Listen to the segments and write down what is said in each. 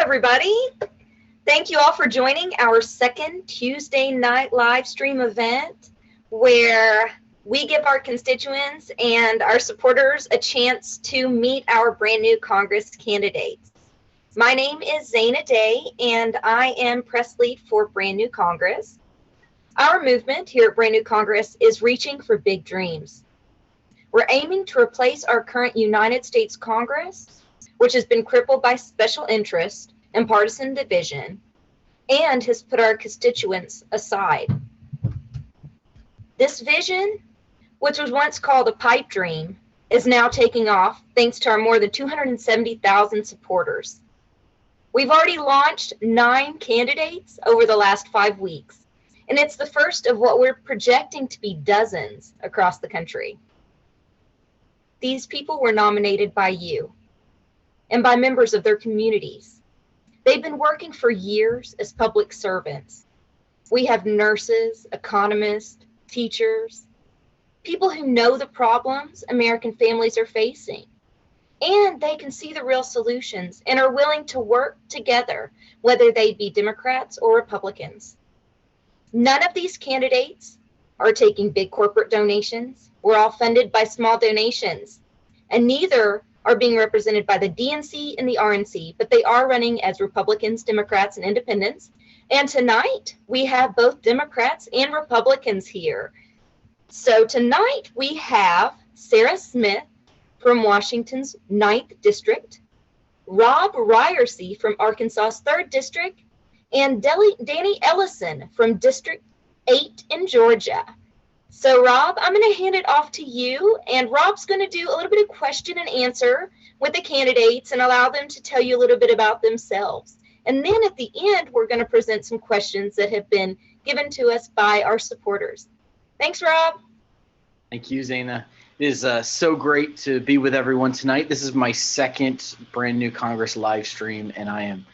everybody. Thank you all for joining our second Tuesday night live stream event where we give our constituents and our supporters a chance to meet our brand new Congress candidates. My name is Zaina Day, and I am press lead for Brand New Congress. Our movement here at Brand New Congress is reaching for big dreams. We're aiming to replace our current United States Congress, which has been crippled by special interest and partisan division, and has put our constituents aside. This vision, which was once called a pipe dream, is now taking off thanks to our more than 270,000 supporters. We've already launched 9 candidates over the last 5 weeks, and it's the first of what we're projecting to be dozens across the country. These people were nominated by you and by members of their communities. They've been working for years as public servants. We have nurses, economists, teachers, people who know the problems American families are facing, and they can see the real solutions and are willing to work together, whether they be Democrats or Republicans. None of these candidates are taking big corporate donations. We're all funded by small donations, and neither are being represented by the DNC and the RNC, but they are running as Republicans, Democrats, and Independents. And tonight, we have both Democrats and Republicans here. So tonight, we have Sarah Smith from Washington's 9th District, Rob Ryersey from Arkansas's 3rd District, and Danny Ellison from District 8 in Georgia. So Rob, I'm going to hand it off to you, and Rob's going to do a little bit of question and answer with the candidates and allow them to tell you a little bit about themselves. And then at the end, we're going to present some questions that have been given to us by our supporters. Thanks, Rob. Thank you, Zaina. It is so great to be with everyone tonight. This is my second Brand New Congress live stream, and I am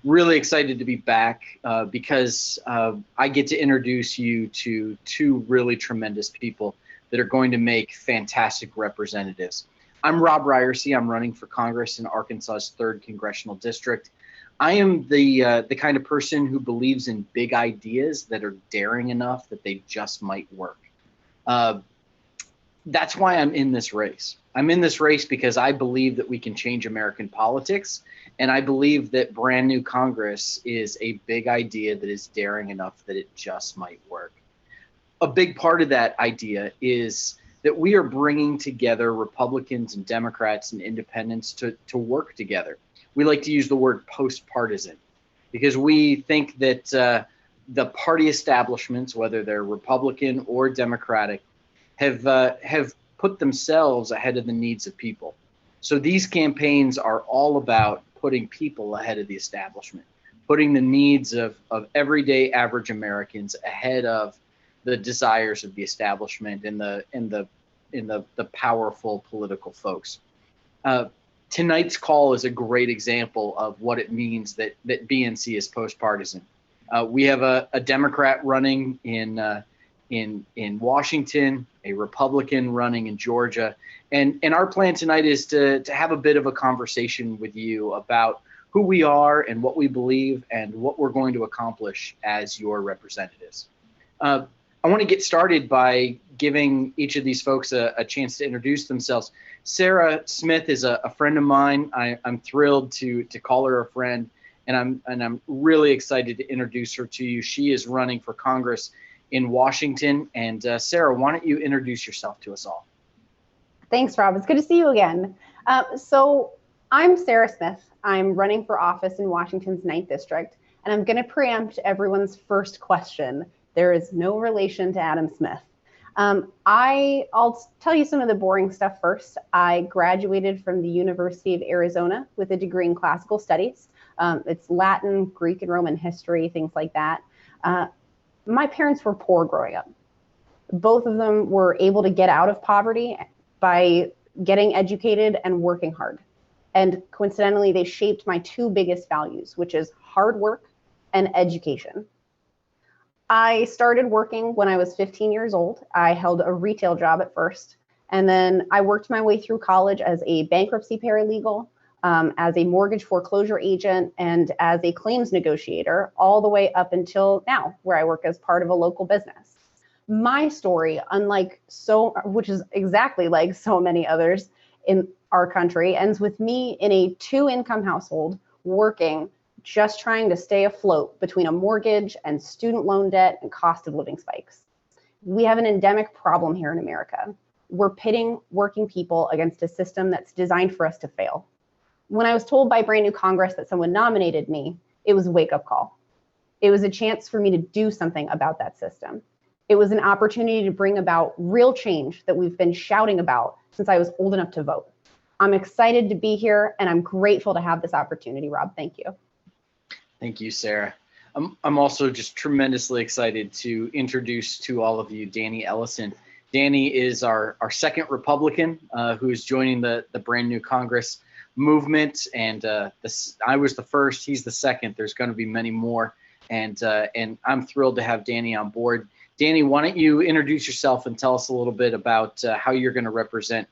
really excited to be back because I get to introduce you to 2 really tremendous people that are going to make fantastic representatives. I'm Rob Ryersey. I'm running for Congress in Arkansas's 3rd Congressional District. I am the kind of person who believes in big ideas that are daring enough that they just might work. That's why I'm in this race. I'm in this race because I believe that we can change American politics, and I believe that Brand New Congress is a big idea that is daring enough that it just might work. A big part of that idea is that we are bringing together Republicans and Democrats and independents to work together. We like to use the word post-partisan because we think that the party establishments, whether they're Republican or Democratic, have put themselves ahead of the needs of people. So these campaigns are all about putting people ahead of the establishment, putting the needs of everyday average Americans ahead of the desires of the establishment and the powerful political folks. Tonight's call is a great example of what it means that BNC is post-partisan. We have a Democrat running in Washington, a Republican running in Georgia. And our plan tonight is to have a bit of a conversation with you about who we are and what we believe and what we're going to accomplish as your representatives. I want to get started by giving each of these folks a chance to introduce themselves. Sarah Smith is a friend of mine. I'm thrilled to call her a friend, and I'm really excited to introduce her to you. She is running for Congress in Washington. And Sarah, why don't you introduce yourself to us all? Thanks, Rob. It's good to see you again. So I'm Sarah Smith. I'm running for office in Washington's 9th District, and I'm going to preempt everyone's first question. There is no relation to Adam Smith. I'll tell you some of the boring stuff first. I graduated from the University of Arizona with a degree in classical studies. It's Latin, Greek, and Roman history, things like that. My parents were poor growing up. Both of them were able to get out of poverty by getting educated and working hard. And coincidentally, they shaped my 2 biggest values, which is hard work and education. I started working when I was 15 years old. I held a retail job at first, and then I worked my way through college as a bankruptcy paralegal, as a mortgage foreclosure agent and as a claims negotiator, all the way up until now, where I work as part of a local business. My story, which is exactly like so many others in our country, ends with me in a 2-income household working, just trying to stay afloat between a mortgage and student loan debt and cost of living spikes. We have an endemic problem here in America. We're pitting working people against a system that's designed for us to fail. When I was told by Brand New Congress that someone nominated me, it was a wake-up call. It was a chance for me to do something about that system. It was an opportunity to bring about real change that we've been shouting about since I was old enough to vote. I'm excited to be here, and I'm grateful to have this opportunity, Rob. Thank you. Thank you, Sarah. I'm also just tremendously excited to introduce to all of you Danny Ellison. Danny is our second Republican who is joining the Brand New Congress movement, and I was the first, he's the second. There's going to be many more, and I'm thrilled to have Danny on board. Danny, why don't you introduce yourself and tell us a little bit about how you're going to represent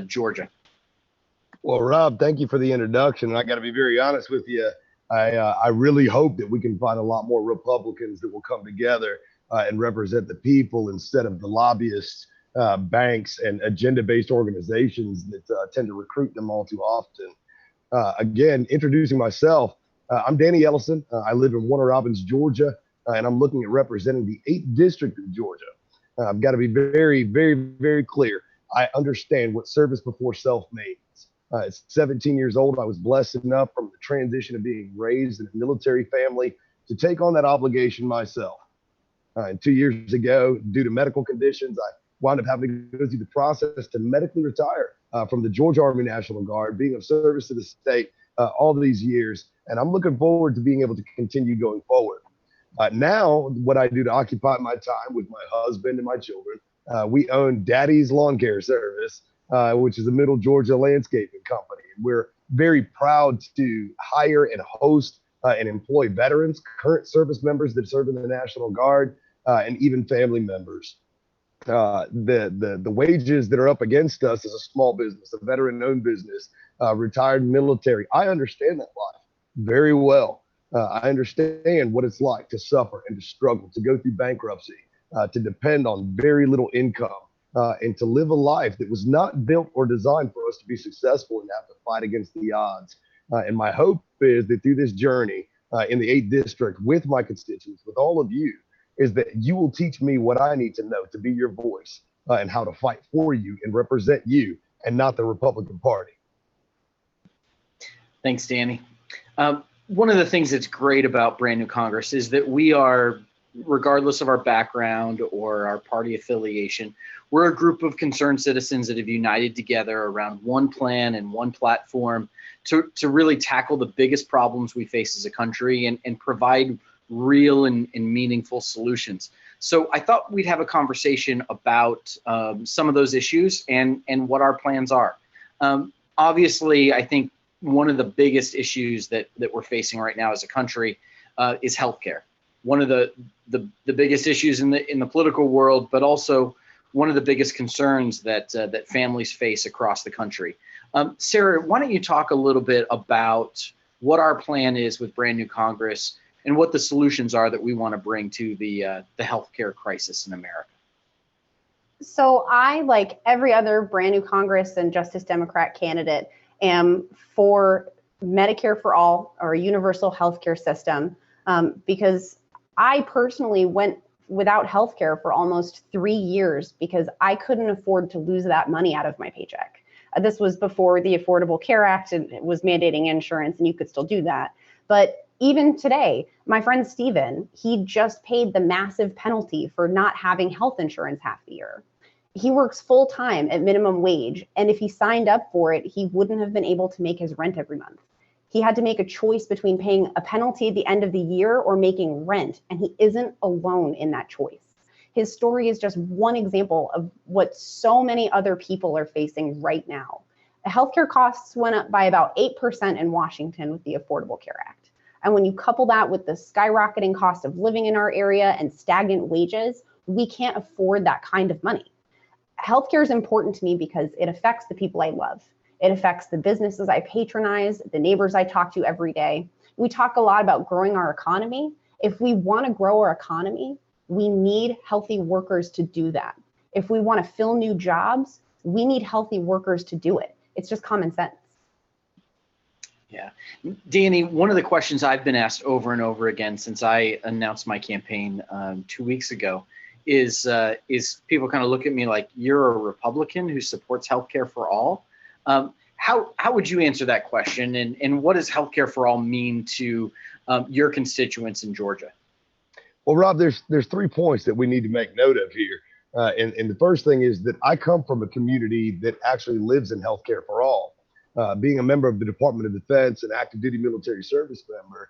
Georgia? Well, Rob, thank you for the introduction. And I got to be very honest with you. I really hope that we can find a lot more Republicans that will come together and represent the people instead of the lobbyists, banks, and agenda-based organizations that tend to recruit them all too often. Again, introducing myself, I'm Danny Ellison. I live in Warner Robins, Georgia, and I'm looking at representing the 8th District of Georgia. I've got to be very, very, very clear. I understand what service before self means. At 17 years old, I was blessed enough from the transition of being raised in a military family to take on that obligation myself. And 2 years ago, due to medical conditions, I wound up having to go through the process to medically retire from the Georgia Army National Guard, being of service to the state all these years. And I'm looking forward to being able to continue going forward. Now, what I do to occupy my time with my husband and my children, we own Daddy's Lawn Care Service, which is a Middle Georgia landscaping company. And we're very proud to hire and host and employ veterans, current service members that serve in the National Guard, and even family members. The wages that are up against us as a small business, a veteran-owned business, retired military, I understand that life very well. I understand what it's like to suffer and to struggle, to go through bankruptcy, to depend on very little income, and to live a life that was not built or designed for us to be successful and have to fight against the odds. And my hope is that through this journey in the 8th District with my constituents, with all of you, is that you will teach me what I need to know to be your voice and how to fight for you and represent you and not the Republican Party. Thanks, Danny. One of the things that's great about Brand New Congress is that we are, regardless of our background or our party affiliation, we're a group of concerned citizens that have united together around one plan and one platform to really tackle the biggest problems we face as a country and provide real and meaningful solutions. So I thought we'd have a conversation about some of those issues and what our plans are. Obviously, I think one of the biggest issues that we're facing right now as a country is healthcare. One of the biggest issues in the political world, but also one of the biggest concerns that families face across the country. Sarah, why don't you talk a little bit about what our plan is with Brand New Congress and what the solutions are that we want to bring to the healthcare crisis in America? So I, like every other Brand New Congress and Justice Democrat candidate, am for Medicare for all or a universal healthcare system because I personally went without healthcare for almost 3 years because I couldn't afford to lose that money out of my paycheck. This was before the Affordable Care Act and it was mandating insurance, and you could still do that. But even today, my friend Steven, he just paid the massive penalty for not having health insurance half the year. He works full time at minimum wage, and if he signed up for it, he wouldn't have been able to make his rent every month. He had to make a choice between paying a penalty at the end of the year or making rent, and he isn't alone in that choice. His story is just one example of what so many other people are facing right now. Healthcare costs went up by about 8% in Washington with the Affordable Care Act. And when you couple that with the skyrocketing cost of living in our area and stagnant wages, we can't afford that kind of money. Healthcare is important to me because it affects the people I love. It affects the businesses I patronize, the neighbors I talk to every day. We talk a lot about growing our economy. If we want to grow our economy, we need healthy workers to do that. If we want to fill new jobs, we need healthy workers to do it. It's just common sense. Yeah. Danny, one of the questions I've been asked over and over again since I announced my campaign 2 weeks ago is people kind of look at me like, you're a Republican who supports healthcare for all. How would you answer that question? And what does healthcare for all mean to your constituents in Georgia? Well, Rob, there's 3 points that we need to make note of here. And the first thing is that I come from a community that actually lives in healthcare for all. Being a member of the Department of Defense and active duty military service member,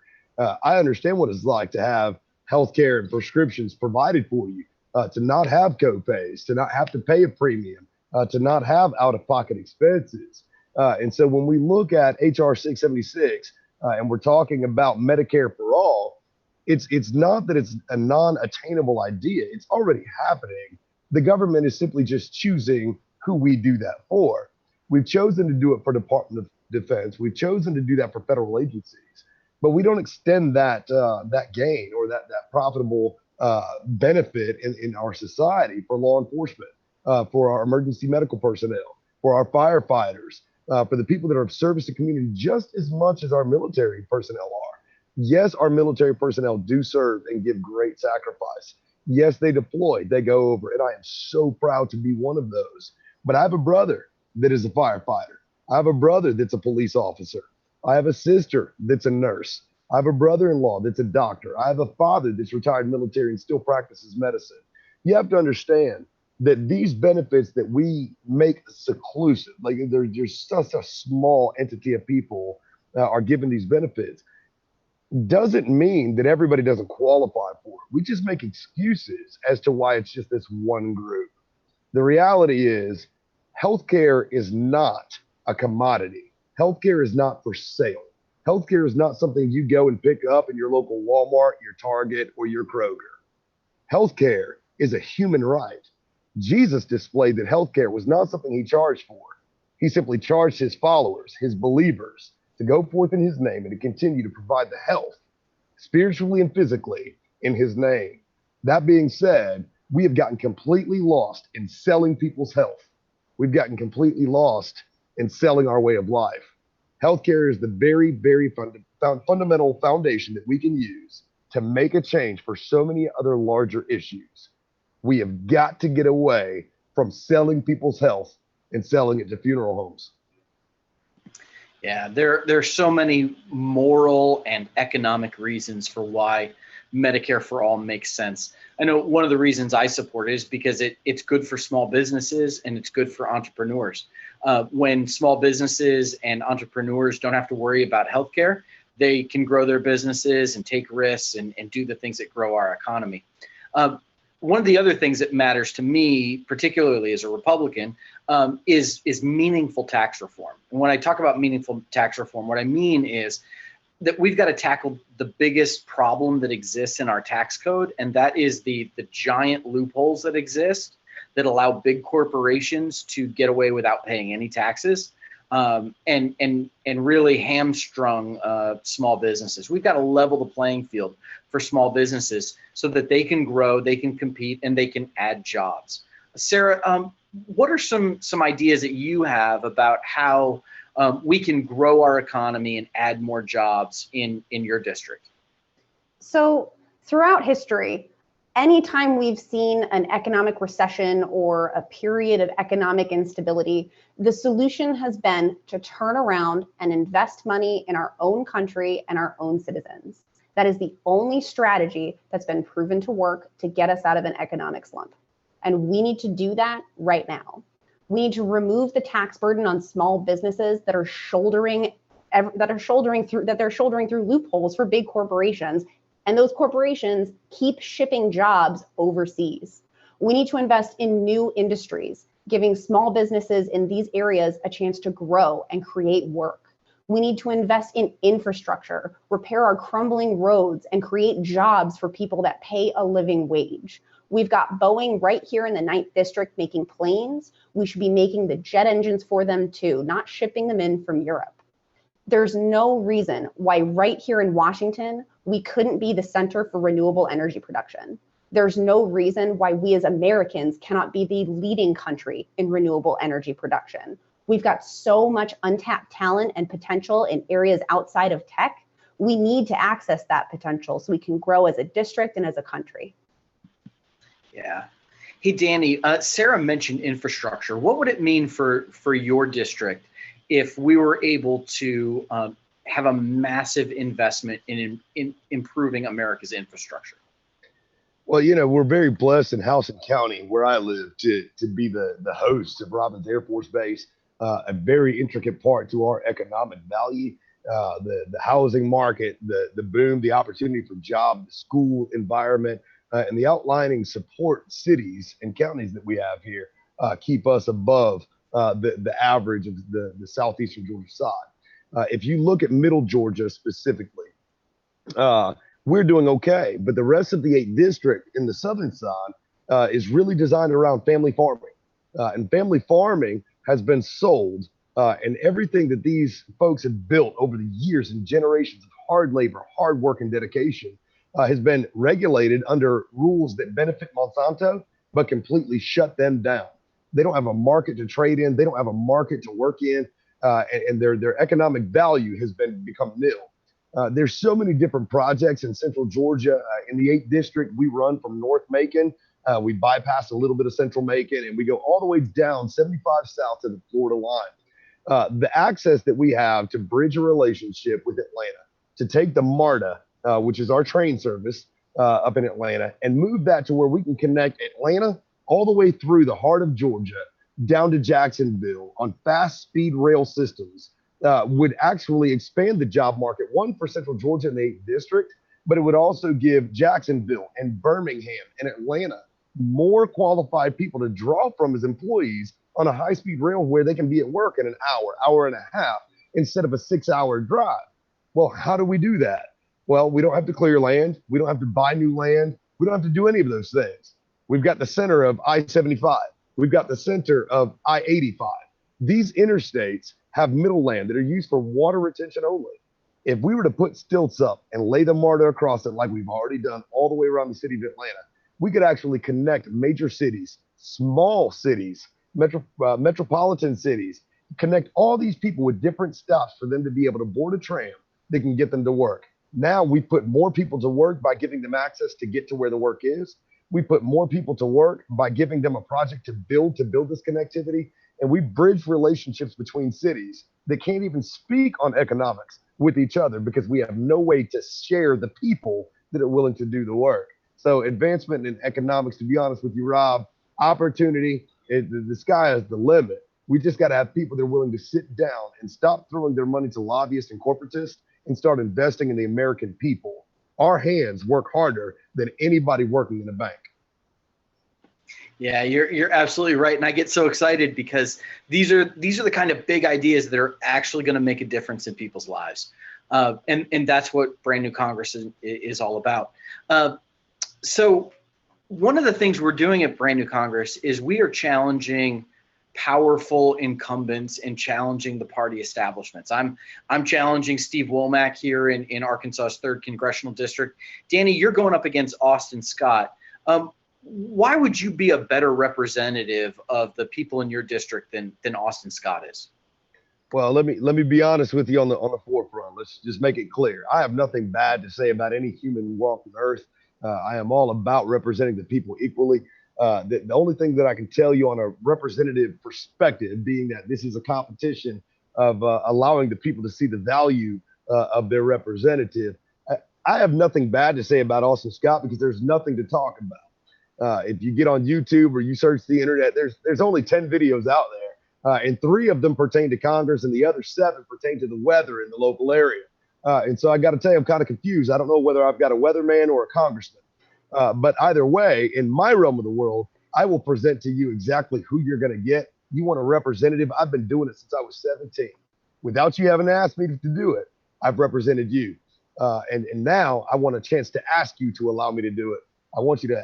I understand what it's like to have healthcare and prescriptions provided for you, to not have co-pays, to not have to pay a premium, to not have out-of-pocket expenses. And so when we look at HR 676 and we're talking about Medicare for all, it's not that it's a non-attainable idea. It's already happening. The government is simply just choosing who we do that for. We've chosen to do it for Department of Defense. We've chosen to do that for federal agencies, but we don't extend that gain or that profitable benefit in our society for law enforcement, for our emergency medical personnel, for our firefighters, for the people that are of service to community just as much as our military personnel are. Yes, our military personnel do serve and give great sacrifice. Yes, they deploy, they go over, and I am so proud to be one of those. But I have a brother that is a firefighter. I have a brother that's a police officer. I have a sister that's a nurse. I have a brother-in-law that's a doctor. I have a father that's retired military and still practices medicine. You have to understand that these benefits that we make seclusive, like there's such a small entity of people are given these benefits, doesn't mean that everybody doesn't qualify for it. We just make excuses as to why it's just this one group. The reality is healthcare is not a commodity. Healthcare is not for sale. Healthcare is not something you go and pick up in your local Walmart, your Target, or your Kroger. Healthcare is a human right. Jesus displayed that healthcare was not something he charged for. He simply charged his followers, his believers, to go forth in his name and to continue to provide the health, spiritually and physically, in his name. That being said, we have gotten completely lost in selling people's health. We've gotten completely lost in selling our way of life. Healthcare is the very, very fundamental foundation that we can use to make a change for so many other larger issues. We have got to get away from selling people's health and selling it to funeral homes. Yeah, there's so many moral and economic reasons for why Medicare for all makes sense. I know one of the reasons I support it is because it's good for small businesses and it's good for entrepreneurs. When small businesses and entrepreneurs don't have to worry about healthcare, they can grow their businesses and take risks and do the things that grow our economy. One of the other things that matters to me, particularly as a Republican, is meaningful tax reform. And when I talk about meaningful tax reform, what I mean is that we've got to tackle the biggest problem that exists in our tax code, and that is the giant loopholes that exist that allow big corporations to get away without paying any taxes, and really hamstrung small businesses. We've got to level the playing field for small businesses so that they can grow, they can compete, and they can add jobs. Sarah, what are some ideas that you have about how we can grow our economy and add more jobs in your district? So throughout history, anytime we've seen an economic recession or a period of economic instability, the solution has been to turn around and invest money in our own country and our own citizens. That is the only strategy that's been proven to work to get us out of an economic slump. And we need to do that right now. We need to remove the tax burden on small businesses that are shouldering through loopholes for big corporations. And those corporations keep shipping jobs overseas. We need to invest in new industries, giving small businesses in these areas a chance to grow and create work. We need to invest in infrastructure, repair our crumbling roads, and create jobs for people that pay a living wage. We've got Boeing right here in the 9th District making planes. We should be making the jet engines for them too, not shipping them in from Europe. There's no reason why right here in Washington, we couldn't be the center for renewable energy production. There's no reason why we as Americans cannot be the leading country in renewable energy production. We've got so much untapped talent and potential in areas outside of tech. We need to access that potential so we can grow as a district and as a country. Yeah. Hey, Danny, Sarah mentioned infrastructure. What would it mean for your district if we were able to have a massive investment in improving America's infrastructure? Well, you know, we're very blessed in Houston County, where I live, to be the host of Robins Air Force Base, a very intricate part to our economic value, the housing market, the boom, the opportunity for job, the school environment, and the outlining support cities and counties that we have here keep us above the average of the southeastern Georgia side. If you look at middle Georgia specifically, we're doing okay, but the rest of the 8th district in the southern side is really designed around family farming. And family farming has been sold, and everything that these folks have built over the years and generations of hard labor, hard work, and dedication has been regulated under rules that benefit Monsanto, but completely shut them down. They don't have a market to trade in. They don't have a market to work in, and their economic value has become nil. There's so many different projects in central Georgia. In the 8th district, we run from North Macon. We bypass a little bit of central Macon, and we go all the way down 75 south to the Florida line. The access that we have to bridge a relationship with Atlanta, to take the MARTA, which is our train service up in Atlanta, and move that to where we can connect Atlanta all the way through the heart of Georgia down to Jacksonville on fast speed rail systems, would actually expand the job market, one for central Georgia and the 8th district, but it would also give Jacksonville and Birmingham and Atlanta more qualified people to draw from as employees on a high speed rail where they can be at work in an hour and a half instead of a 6-hour drive. Well, how do we do that? Well, we don't have to clear land. We don't have to buy new land. We don't have to do any of those things. We've got the center of I-75. We've got the center of I-85. These interstates have middle land that are used for water retention only. If we were to put stilts up and lay the MARTA across it like we've already done all the way around the city of Atlanta, we could actually connect major cities, small cities, metropolitan cities, connect all these people with different stops for them to be able to board a tram that can get them to work. Now we put more people to work by giving them access to get to where the work is. We put more people to work by giving them a project to build this connectivity. And we bridge relationships between cities that can't even speak on economics with each other because we have no way to share the people that are willing to do the work. So advancement in economics, to be honest with you, Rob, opportunity, the sky is the limit. We just got to have people that are willing to sit down and stop throwing their money to lobbyists and corporatists and start investing in the American people. Our hands work harder than anybody working in a bank. Yeah, you're absolutely right, and I get so excited because these are the kind of big ideas that are actually going to make a difference in people's lives, and that's what Brand New Congress is all about. So one of the things we're doing at Brand New Congress is we are challenging powerful incumbents and challenging the party establishments. I'm challenging Steve Womack here in Arkansas's 3rd congressional district. Danny, you're going up against Austin Scott. Why would you be a better representative of the people in your district than Austin Scott is? Well, let me be honest with you on the forefront. Let's just make it clear. I have nothing bad to say about any human who walks the earth. I am all about representing the people equally. The only thing that I can tell you on a representative perspective, being that this is a competition of allowing the people to see the value of their representative, I have nothing bad to say about Austin Scott because there's nothing to talk about. If you get on YouTube or you search the internet, there's only 10 videos out there, and 3 of them pertain to Congress, and the other 7 pertain to the weather in the local area. And so I got to tell you, I'm kind of confused. I don't know whether I've got a weatherman or a congressman. But either way, in my realm of the world, I will present to you exactly who you're going to get. You want a representative? I've been doing it since I was 17. Without you having asked me to do it, I've represented you. And now I want a chance to ask you to allow me to do it. I want you to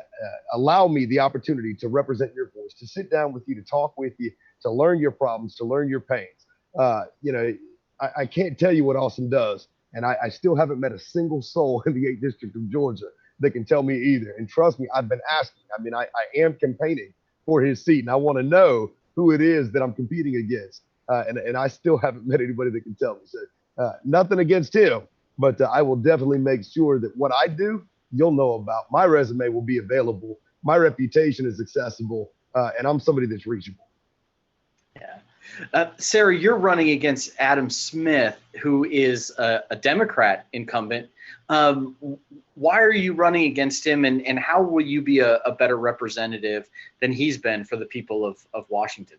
allow me the opportunity to represent your voice, to sit down with you, to talk with you, to learn your problems, to learn your pains. I can't tell you what Austin does, and I still haven't met a single soul in the 8th District of Georgia that can tell me either. And trust me, I've been asking. I mean, I am campaigning for his seat, and I want to know who it is that I'm competing against. And I still haven't met anybody that can tell me. So nothing against him, but I will definitely make sure that what I do, you'll know about. My resume will be available. My reputation is accessible, and I'm somebody that's reachable. Yeah. Sarah, you're running against Adam Smith, who is a Democrat incumbent. Why are you running against him, and how will you be a better representative than he's been for the people of Washington?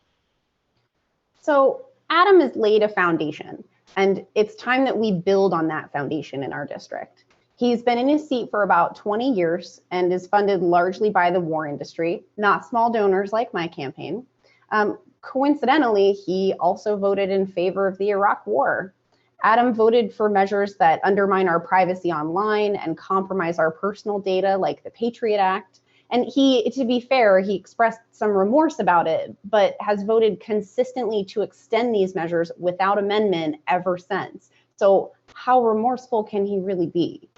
So Adam has laid a foundation, and it's time that we build on that foundation in our district. He's been in his seat for about 20 years and is funded largely by the war industry, not small donors like my campaign. Coincidentally, he also voted in favor of the Iraq War. Adam voted for measures that undermine our privacy online and compromise our personal data, like the Patriot Act. And he, to be fair, he expressed some remorse about it, but has voted consistently to extend these measures without amendment ever since. So how remorseful can he really be?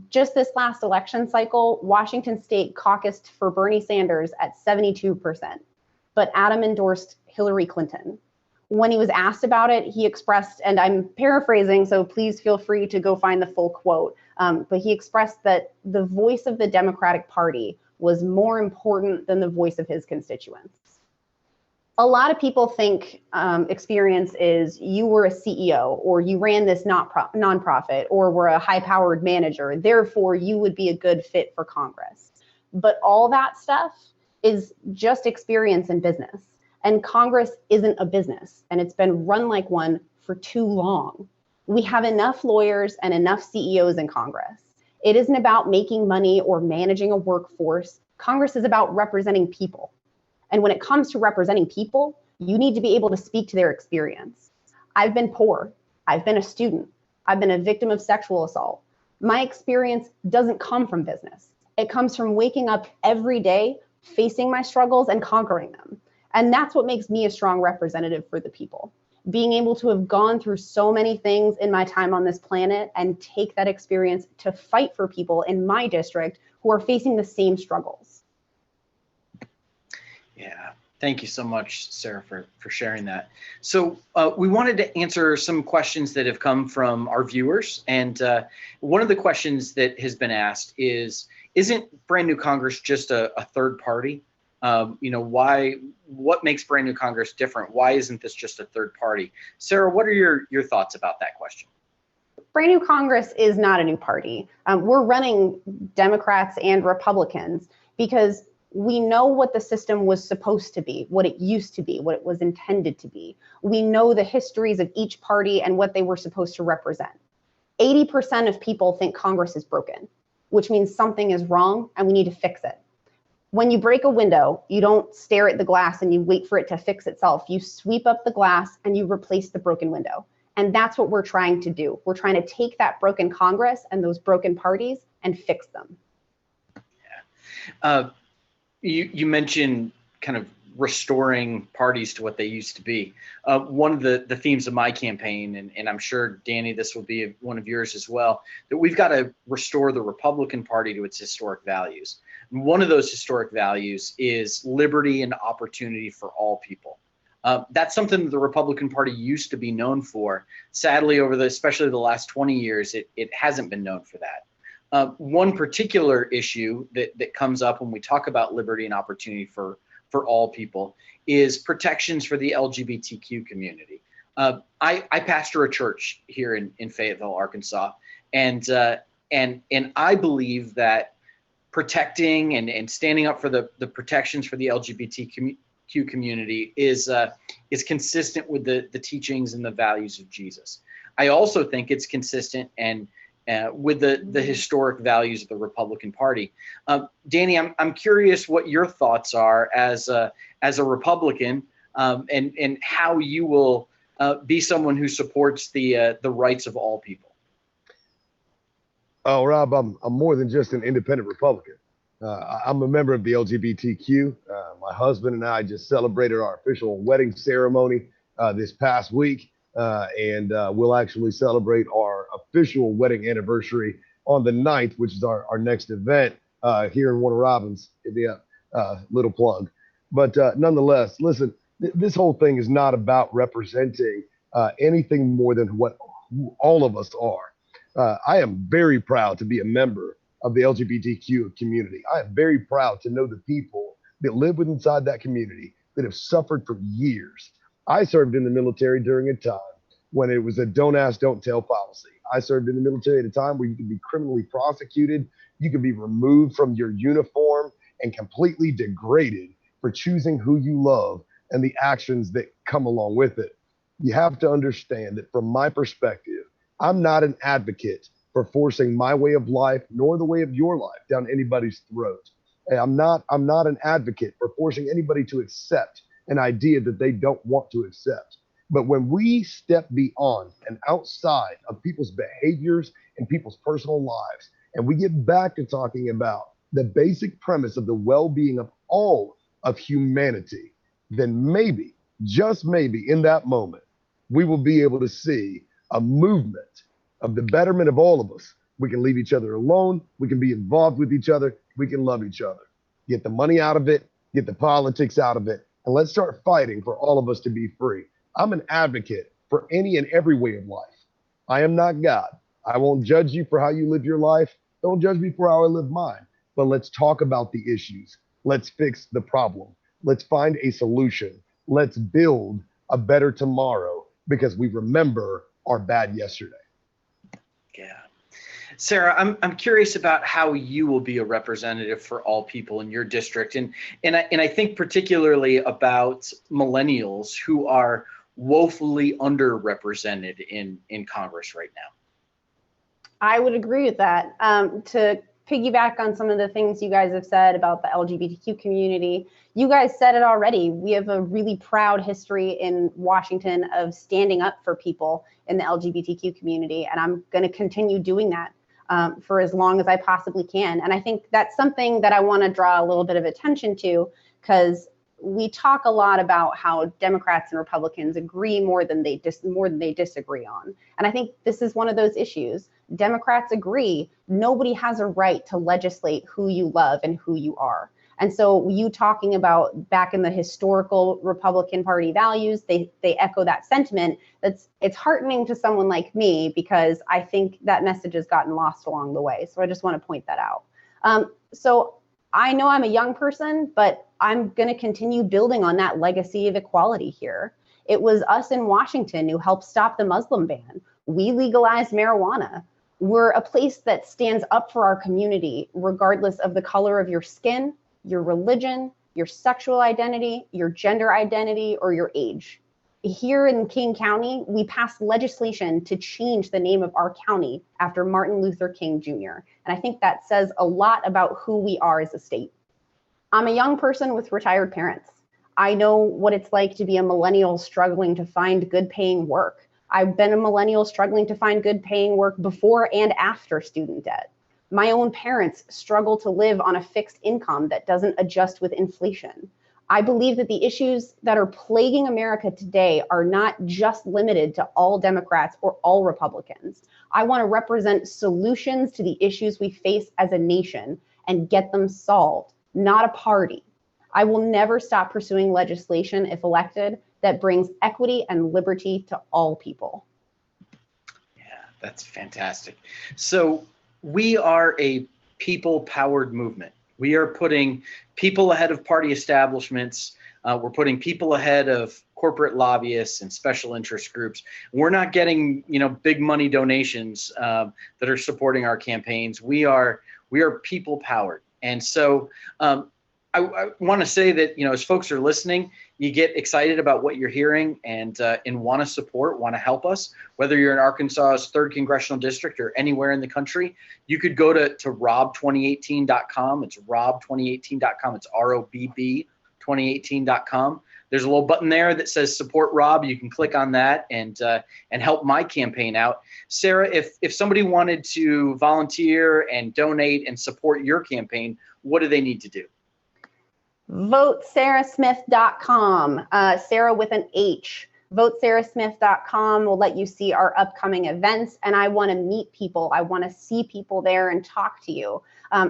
Just this last election cycle, Washington State caucused for Bernie Sanders at 72%, but Adam endorsed Hillary Clinton. When he was asked about it, he expressed, and I'm paraphrasing, so please feel free to go find the full quote, but he expressed that the voice of the Democratic Party was more important than the voice of his constituents. A lot of people think experience is you were a CEO or you ran this nonprofit or were a high-powered manager, therefore you would be a good fit for Congress. But all that stuff is just experience in business. And Congress isn't a business, and it's been run like one for too long. We have enough lawyers and enough CEOs in Congress. It isn't about making money or managing a workforce. Congress is about representing people. And when it comes to representing people, you need to be able to speak to their experience. I've been poor. I've been a student. I've been a victim of sexual assault. My experience doesn't come from business. It comes from waking up every day, facing my struggles and conquering them. And that's what makes me a strong representative for the people. Being able to have gone through so many things in my time on this planet and take that experience to fight for people in my district who are facing the same struggles. Yeah, thank you so much, Sarah, for sharing that. So we wanted to answer some questions that have come from our viewers. And one of the questions that has been asked is, isn't Brand New Congress just a third party? What makes Brand New Congress different? Why isn't this just a third party? Sarah, what are your thoughts about that question? Brand New Congress is not a new party. We're running Democrats and Republicans because we know what the system was supposed to be, what it used to be, what it was intended to be. We know the histories of each party and what they were supposed to represent. 80% of people think Congress is broken, which means something is wrong and we need to fix it. When you break a window, you don't stare at the glass and you wait for it to fix itself. You sweep up the glass and you replace the broken window. And that's what we're trying to do. We're trying to take that broken Congress and those broken parties and fix them. Yeah. You mentioned kind of restoring parties to what they used to be. One of the themes of my campaign, and I'm sure, Danny, this will be one of yours as well, that we've got to restore the Republican Party to its historic values. And one of those historic values is liberty and opportunity for all people. That's something that the Republican Party used to be known for. Sadly, especially the last 20 years, it hasn't been known for that. One particular issue that comes up when we talk about liberty and opportunity for all people is protections for the LGBTQ community. I pastor a church here in Fayetteville, Arkansas, and I believe that protecting and standing up for the protections for the LGBTQ community is consistent with the teachings and the values of Jesus. I also think it's consistent and with the historic values of the Republican Party. Danny, I'm curious what your thoughts are as a Republican, and how you will be someone who supports the rights of all people. Oh, Rob, I'm more than just an independent Republican. I'm a member of the LGBTQ. My husband and I just celebrated our official wedding ceremony this past week, and we'll actually celebrate our official wedding anniversary on the 9th, which is our next event here in Warner Robins. Yeah, little plug. But nonetheless, listen, this whole thing is not about representing anything more than who all of us are. I am very proud to be a member of the LGBTQ community. I am very proud to know the people that live inside that community that have suffered for years. I served in the military during a time when it was a don't ask, don't tell policy. I served in the military at a time where you could be criminally prosecuted, you could be removed from your uniform and completely degraded for choosing who you love and the actions that come along with it. You have to understand that from my perspective, I'm not an advocate for forcing my way of life nor the way of your life down anybody's throat. And I'm not an advocate for forcing anybody to accept an idea that they don't want to accept. But when we step beyond and outside of people's behaviors and people's personal lives, and we get back to talking about the basic premise of the well-being of all of humanity, then maybe, just maybe in that moment, we will be able to see a movement of the betterment of all of us. We can leave each other alone. We can be involved with each other. We can love each other. Get the money out of it, get the politics out of it, and let's start fighting for all of us to be free. I'm an advocate for any and every way of life. I am not God. I won't judge you for how you live your life. Don't judge me for how I live mine. But let's talk about the issues. Let's fix the problem. Let's find a solution. Let's build a better tomorrow because we remember our bad yesterday. Yeah. Sarah, I'm curious about how you will be a representative for all people in your district. And I think particularly about millennials who are woefully underrepresented in Congress right now. I would agree with that. To piggyback on some of the things you guys have said about the LGBTQ community, you guys said it already. We have a really proud history in Washington of standing up for people in the LGBTQ community, and I'm going to continue doing that for as long as I possibly can. And I think that's something that I want to draw a little bit of attention to, because we talk a lot about how Democrats and Republicans agree more than they disagree on. And I think this is one of those issues. Democrats agree nobody has a right to legislate who you love and who you are. And so you talking about back in the historical Republican Party values, they echo that sentiment. It's heartening to someone like me, because I think that message has gotten lost along the way. So I just want to point that out. So I know I'm a young person, but I'm going to continue building on that legacy of equality here. It was us in Washington who helped stop the Muslim ban. We legalized marijuana. We're a place that stands up for our community, regardless of the color of your skin, your religion, your sexual identity, your gender identity, or your age. Here in King County, we passed legislation to change the name of our county after Martin Luther King Jr. And I think that says a lot about who we are as a state. I'm a young person with retired parents. I know what it's like to be a millennial struggling to find good paying work. I've been a millennial struggling to find good paying work before and after student debt. My own parents struggle to live on a fixed income that doesn't adjust with inflation. I believe that the issues that are plaguing America today are not just limited to all Democrats or all Republicans. I want to represent solutions to the issues we face as a nation and get them solved, not a party. I will never stop pursuing legislation, if elected, that brings equity and liberty to all people. Yeah, that's fantastic. So we are a people-powered movement. We are putting people ahead of party establishments. We're putting people ahead of corporate lobbyists and special interest groups. We're not getting, big money donations that are supporting our campaigns. We are people-powered. And so I want to say that, as folks are listening, you get excited about what you're hearing and want to support, want to help us, whether you're in Arkansas's 3rd Congressional District or anywhere in the country. You could go to rob2018.com. It's rob2018.com. It's ROBB2018.com. There's a little button there that says support Rob. You can click on that and help my campaign out. Sarah, if somebody wanted to volunteer and donate and support your campaign, what do they need to do? VoteSarahSmith.com, Sarah with an H. VoteSarahSmith.com will let you see our upcoming events. And I want to meet people. I want to see people there and talk to you.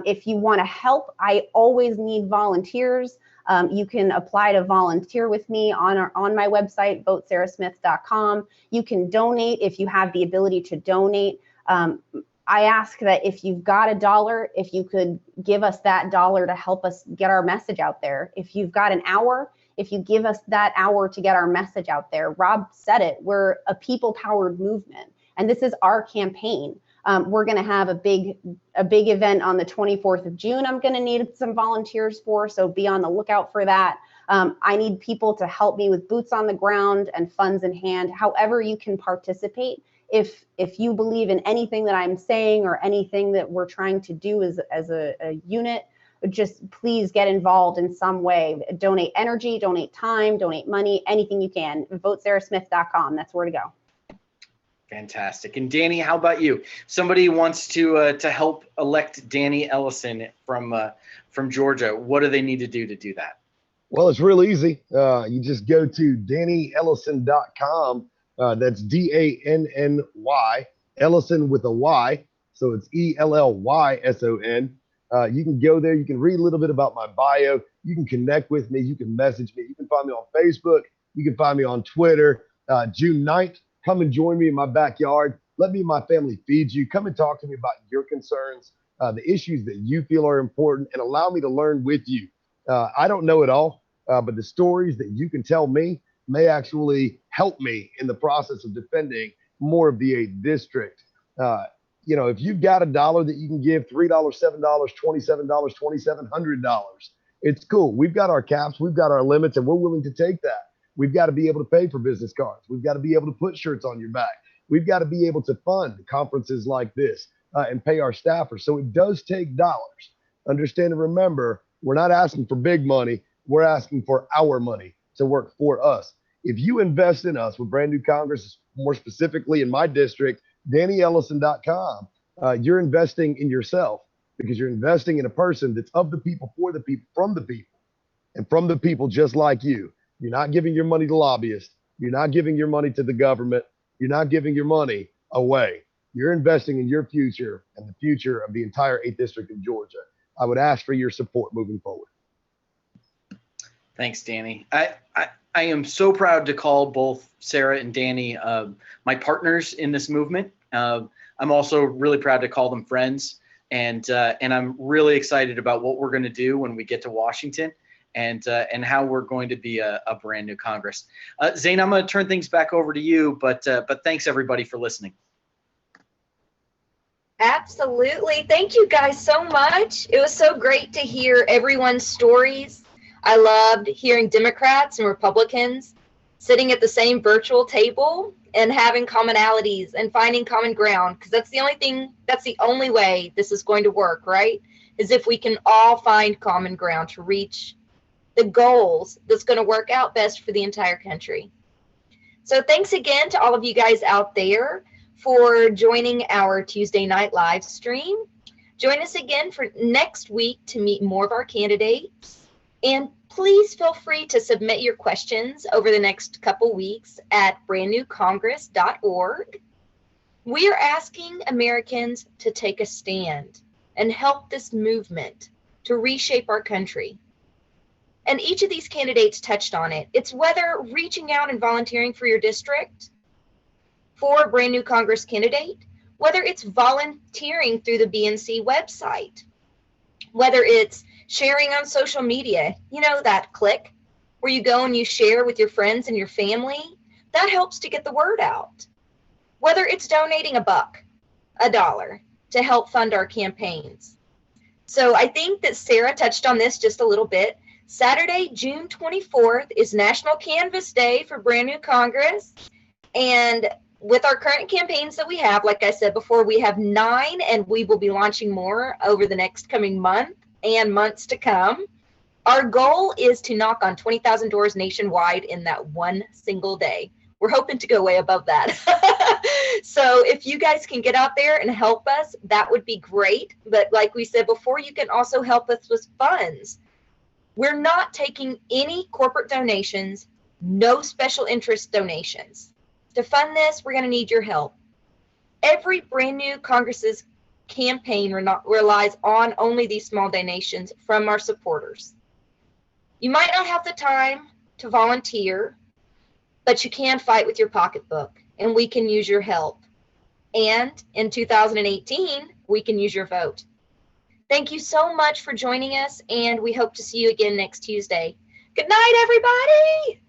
If you want to help, I always need volunteers. You can apply to volunteer with me on my website, VoteSarahSmith.com. You can donate if you have the ability to donate. I ask that if you've got $1, if you could give us that $1 to help us get our message out there. If you've got an hour, if you give us that hour to get our message out there. Rob said it, we're a people-powered movement, and this is our campaign. We're going to have a big event on the 24th of June. I'm going to need some volunteers for, so be on the lookout for that. I need people to help me with boots on the ground and funds in hand, however you can participate. If you believe in anything that I'm saying or anything that we're trying to do as a unit, just please get involved in some way. Donate energy, donate time, donate money, anything you can. VoteSarahSmith.com, that's where to go. Fantastic. And Danny, how about you? Somebody wants to help elect Danny Ellison from Georgia. What do they need to do that? Well, it's real easy. You just go to DannyEllison.com. That's DANNY, Ellison with a Y. So it's ELLYSON. You can go there. You can read a little bit about my bio. You can connect with me. You can message me. You can find me on Facebook. You can find me on Twitter. June 9th, come and join me in my backyard. Let me and my family feed you. Come and talk to me about your concerns, the issues that you feel are important, and allow me to learn with you. I don't know it all, but the stories that you can tell me may actually help me in the process of defending more of the 8th district. If you've got $1 that you can give, $3, $7, $27, $2,700, it's cool. We've got our caps, we've got our limits, and we're willing to take that. We've got to be able to pay for business cards. We've got to be able to put shirts on your back. We've got to be able to fund conferences like this and pay our staffers. So it does take dollars. Understand and remember, we're not asking for big money. We're asking for our money to work for us. If you invest in us with Brand New Congress, more specifically in my district, DannyEllison.com, you're investing in yourself, because you're investing in a person that's of the people, for the people, from the people, and from the people just like you. You're not giving your money to lobbyists. You're not giving your money to the government. You're not giving your money away. You're investing in your future and the future of the entire 8th District of Georgia. I would ask for your support moving forward. Thanks, Danny. I am so proud to call both Sarah and Danny my partners in this movement. I'm also really proud to call them friends, and I'm really excited about what we're going to do when we get to Washington, and how we're going to be a brand new Congress. Zane, I'm going to turn things back over to you, but thanks everybody for listening. Absolutely. Thank you guys so much. It was so great to hear everyone's stories. I loved hearing Democrats and Republicans sitting at the same virtual table and having commonalities and finding common ground, because that's the only way this is going to work, right? Is if we can all find common ground to reach the goals that's going to work out best for the entire country. So thanks again to all of you guys out there for joining our Tuesday night live stream. Join us again for next week to meet more of our candidates. And please feel free to submit your questions over the next couple weeks at brandnewcongress.org. We are asking Americans to take a stand and help this movement to reshape our country. And each of these candidates touched on it. It's whether reaching out and volunteering for your district for a brand new Congress candidate, whether it's volunteering through the BNC website, whether it's sharing on social media, that click where you go and you share with your friends and your family, that helps to get the word out. Whether it's donating $1, $1 to help fund our campaigns. So I think that Sarah touched on this just a little bit. Saturday, June 24th is National Canvas Day for Brand New Congress. And with our current campaigns that we have, like I said before, we have 9, and we will be launching more over the next coming month and months to come. Our goal is to knock on 20,000 doors nationwide in that one single day. We're hoping to go way above that. So if you guys can get out there and help us, that would be great. But like we said before, you can also help us with funds. We're not taking any corporate donations, no special interest donations. To fund this, we're going to need your help. Every Brand New Congress's campaign relies on only these small donations from our supporters. You might not have the time to volunteer, but you can fight with your pocketbook, and we can use your help. And in 2018, we can use your vote. Thank you so much for joining us, and we hope to see you again next Tuesday. Good night, everybody.